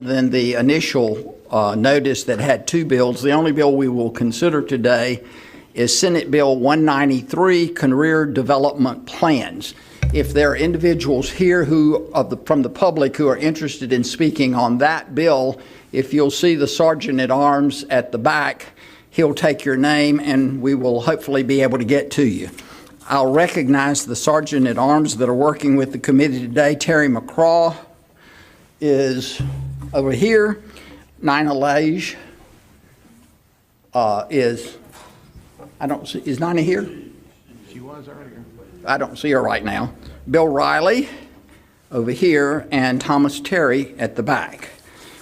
than the initial notice that had two bills. The only bill we will consider today is Senate Bill 193, Career Development Plans. If there are individuals here from the public who are interested in speaking on that bill, if you'll see the Sergeant-at-Arms at the back, he'll take your name and we will hopefully be able to get to you. I'll recognize the Sergeant-at-Arms that are working with the committee today. Terry McCraw is over here. Nina Lage is Nina here? She was earlier. I don't see her right now. Bill Riley over here and Thomas Terry at the back.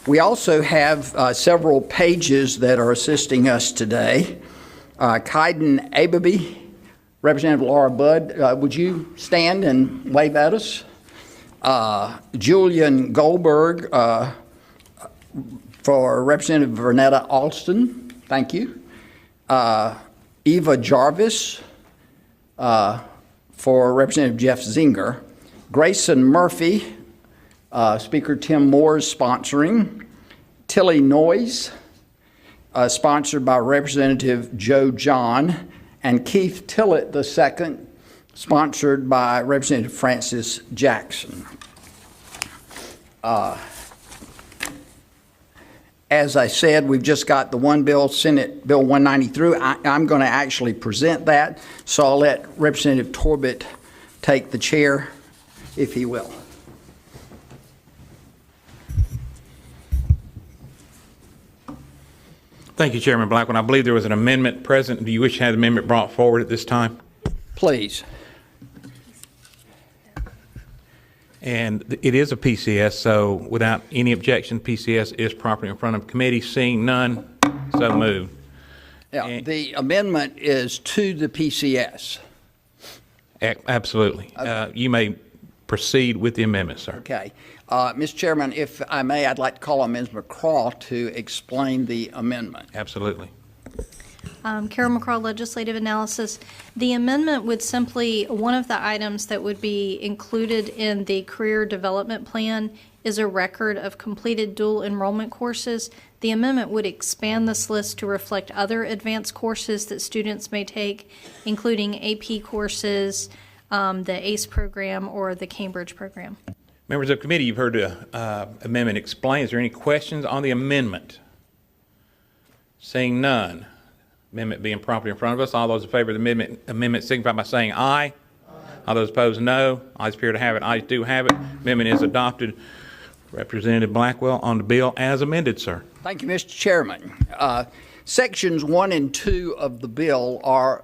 We also have several pages that are assisting us today. Kaiden Ababy, Representative Laura Budd, would you stand and wave at us? Julian Goldberg for Representative Vernetta Alston, thank you. Eva Jarvis for Representative Jeff Zinger. Grayson Murphy, Speaker Tim Moore is sponsoring. Tilly Noyes, sponsored by Representative Joe John. And Keith Tillett II, sponsored by Representative Francis Jackson. As I said, we've just got the one bill, Senate Bill 193. I'm going to actually present that, so I'll let Representative Torbett take the chair, if he will. Thank you, Chairman Blackman. I believe there was an amendment present. Do you wish to have the amendment brought forward at this time? Please. And it is a PCS, so without any objection, PCS is properly in front of committee. Seeing none, so moved. Yeah, the amendment is to the PCS. Absolutely. Okay. You may proceed with the amendment, sir. Okay. Mr. Chairman, if I may, I'd like to call on Ms. McCraw to explain the amendment. Absolutely. Carol McCraw, Legislative Analysis. The amendment would simply, one of the items that would be included in the Career Development Plan is a record of completed dual enrollment courses. The amendment would expand this list to reflect other advanced courses that students may take, including AP courses, the ACE program, or the Cambridge program. Members of the committee, you've heard the amendment explained. Is there any questions on the amendment? Seeing none. Amendment being properly in front of us. All those in favor of the amendment signify by saying aye. Aye. All those opposed, no. Ayes appear to have it. Ayes do have it. Amendment is adopted. Representative Blackwell on the bill as amended, sir. Thank you, Mr. Chairman. Sections 1 and 2 of the bill are,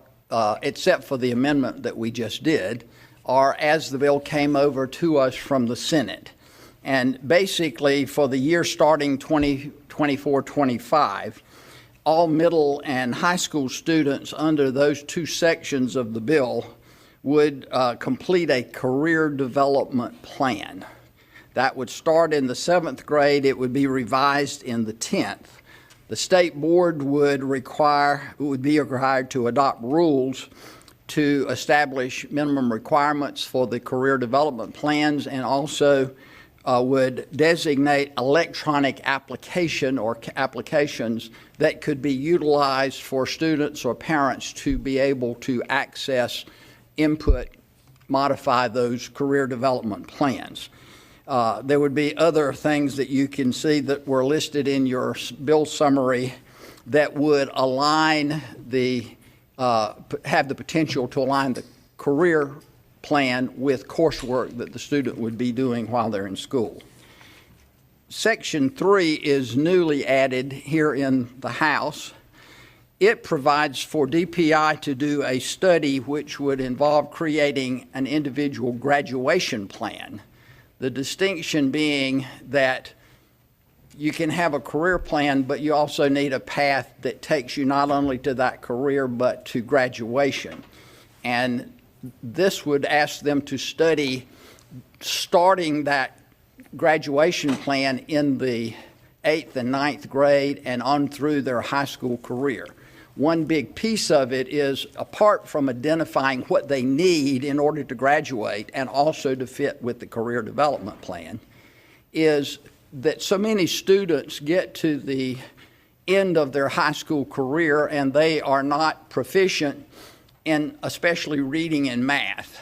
except for the amendment that we just did, are as the bill came over to us from the Senate. And basically, for the year starting 2024-25, all middle and high school students under those two sections of the bill would complete a career development plan. That would start in the 7th grade. It would be revised in the 10th. The state board would be required to adopt rules to establish minimum requirements for the career development plans, and also would designate electronic application or applications that could be utilized for students or parents to be able to access, input, modify those career development plans. There would be other things that you can see that were listed in your bill summary that would align have the potential to align the career plan with coursework that the student would be doing while they're in school. Section 3 is newly added here in the House. It provides for DPI to do a study which would involve creating an individual graduation plan. The distinction being that you can have a career plan, but you also need a path that takes you not only to that career, but to graduation. And this would ask them to study starting that graduation plan in the 8th and 9th grade and on through their high school career. One big piece of it is, apart from identifying what they need in order to graduate and also to fit with the career development plan, is that so many students get to the end of their high school career and they are not proficient in especially reading and math.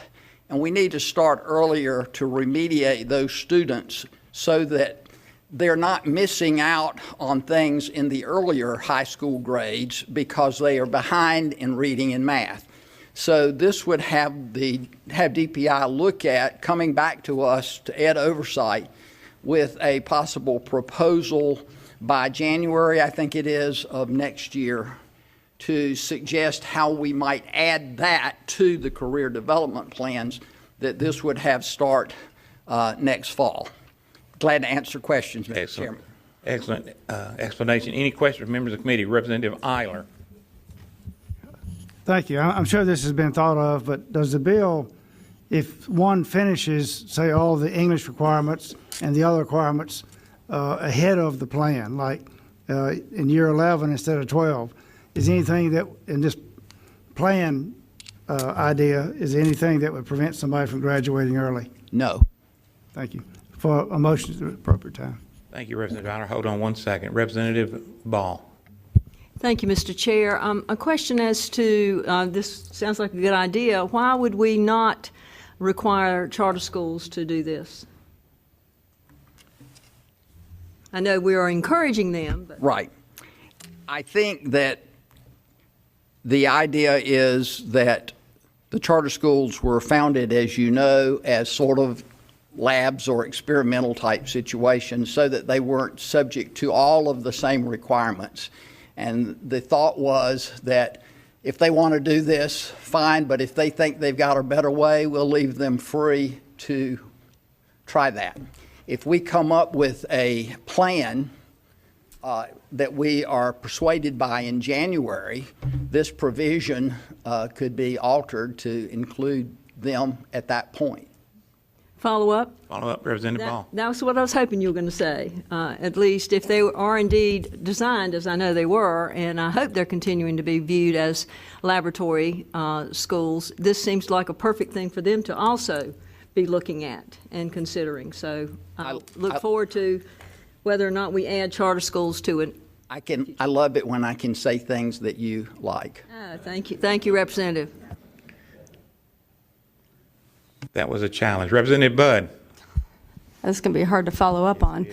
And we need to start earlier to remediate those students so that they're not missing out on things in the earlier high school grades because they are behind in reading and math. So this would have DPI look at coming back to us to Ed Oversight with a possible proposal by January, I think it is, of next year to suggest how we might add that to the career development plans that this would have start next fall. Glad to answer questions, Mr. Chairman. Excellent explanation. Any questions from members of the committee? Representative Eiler. Thank you. I'm sure this has been thought of, but does the bill, if one finishes, say, all the English requirements and the other requirements ahead of the plan, like in year 11 instead of 12, is anything that in this plan idea, is anything that would prevent somebody from graduating early? No. Thank you. For a motion at the appropriate time. Thank you, Representative Eiler. Hold on one second. Representative Ball. Thank you, Mr. Chair. A question as to, this sounds like a good idea. Why would we not require charter schools to do this? I know we are encouraging them, but. Right. I think that the idea is that the charter schools were founded, as you know, as sort of labs or experimental type situations so that they weren't subject to all of the same requirements. And the thought was that if they want to do this, fine, but if they think they've got a better way, we'll leave them free to try that. If we come up with a plan that we are persuaded by in January, this provision could be altered to include them at that point. Follow up? Follow up, Representative Ball. That was what I was hoping you were going to say. At least if they are indeed designed, as I know they were, and I hope they're continuing to be viewed as laboratory schools, this seems like a perfect thing for them to also be looking at and considering. So I look forward to whether or not we add charter schools to it. I love it when I can say things that you like. Thank you. Thank you, Representative. That was a challenge. Representative Budd. This is going to be hard to follow up on.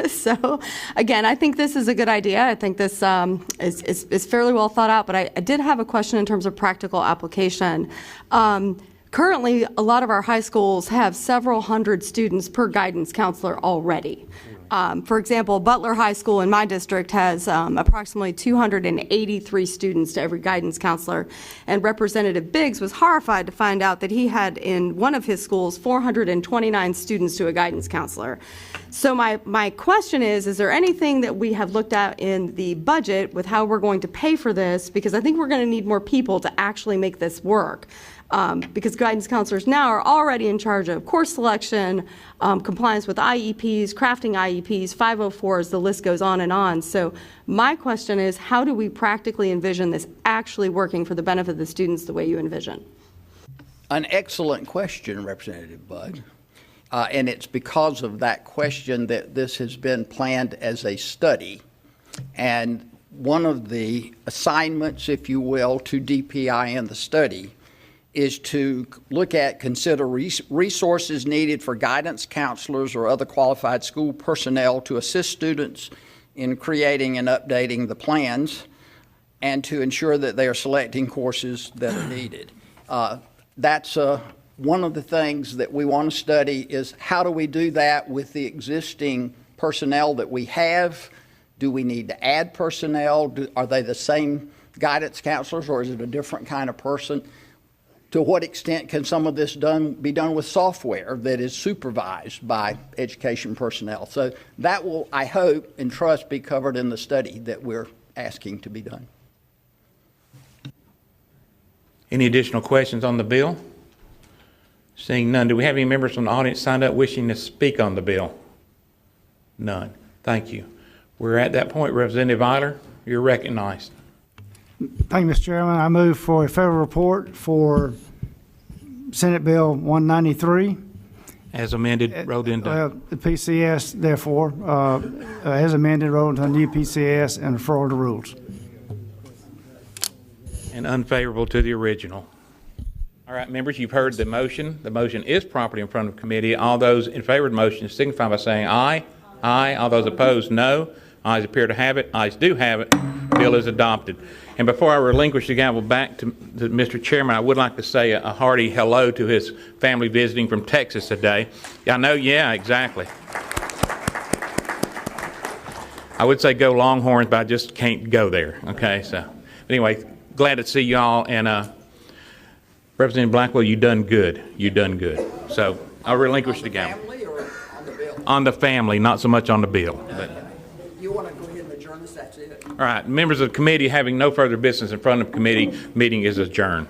So, again, I think this is a good idea. I think this is fairly well thought out, but I did have a question in terms of practical application. Currently, a lot of our high schools have several hundred students per guidance counselor already. For example, Butler High School in my district has approximately 283 students to every guidance counselor, and Representative Biggs was horrified to find out that he had in one of his schools 429 students to a guidance counselor. So my question is there anything that we have looked at in the budget with how we're going to pay for this? Because I think we're going to need more people to actually make this work. Because guidance counselors now are already in charge of course selection, compliance with IEPs, crafting IEPs, 504s, the list goes on and on. So my question is, how do we practically envision this actually working for the benefit of the students the way you envision? An excellent question, Representative Budd. And it's because of that question that this has been planned as a study. And one of the assignments, if you will, to DPI in the study is to consider resources needed for guidance counselors or other qualified school personnel to assist students in creating and updating the plans and to ensure that they are selecting courses that are needed. That's one of the things that we want to study is how do we do that with the existing personnel that we have? Do we need to add personnel? Are they the same guidance counselors or is it a different kind of person? To what extent can some of this be done with software that is supervised by education personnel? So that will, I hope and trust, be covered in the study that we're asking to be done. Any additional questions on the bill? Seeing none, do we have any members from the audience signed up wishing to speak on the bill? None. Thank you. We're at that point. Representative Eiler, you're recognized. Thank you, Mr. Chairman. I move for a federal report for Senate Bill 193 As amended, rolled into. The PCS, therefore, as amended, rolled into a new PCS and referral to rules. And unfavorable to the original. All right, members, you've heard the motion. The motion is properly in front of committee. All those in favor of the motion signify by saying aye. Aye. All those opposed, no. Ayes appear to have it. Ayes do have it. Bill is adopted. And before I relinquish the gavel back to Mr. Chairman, I would like to say a hearty hello to his family visiting from Texas today. I know, yeah, exactly. I would say go Longhorns, but I just can't go there. Okay, so anyway, glad to see you all. And Representative Blackwell, you done good. You done good. So I'll relinquish the gavel. Family or on the bill? On the family, not so much on the bill. But. You want to go ahead and adjourn this, that's it. All right, members of the committee having no further business in front of committee, meeting is adjourned.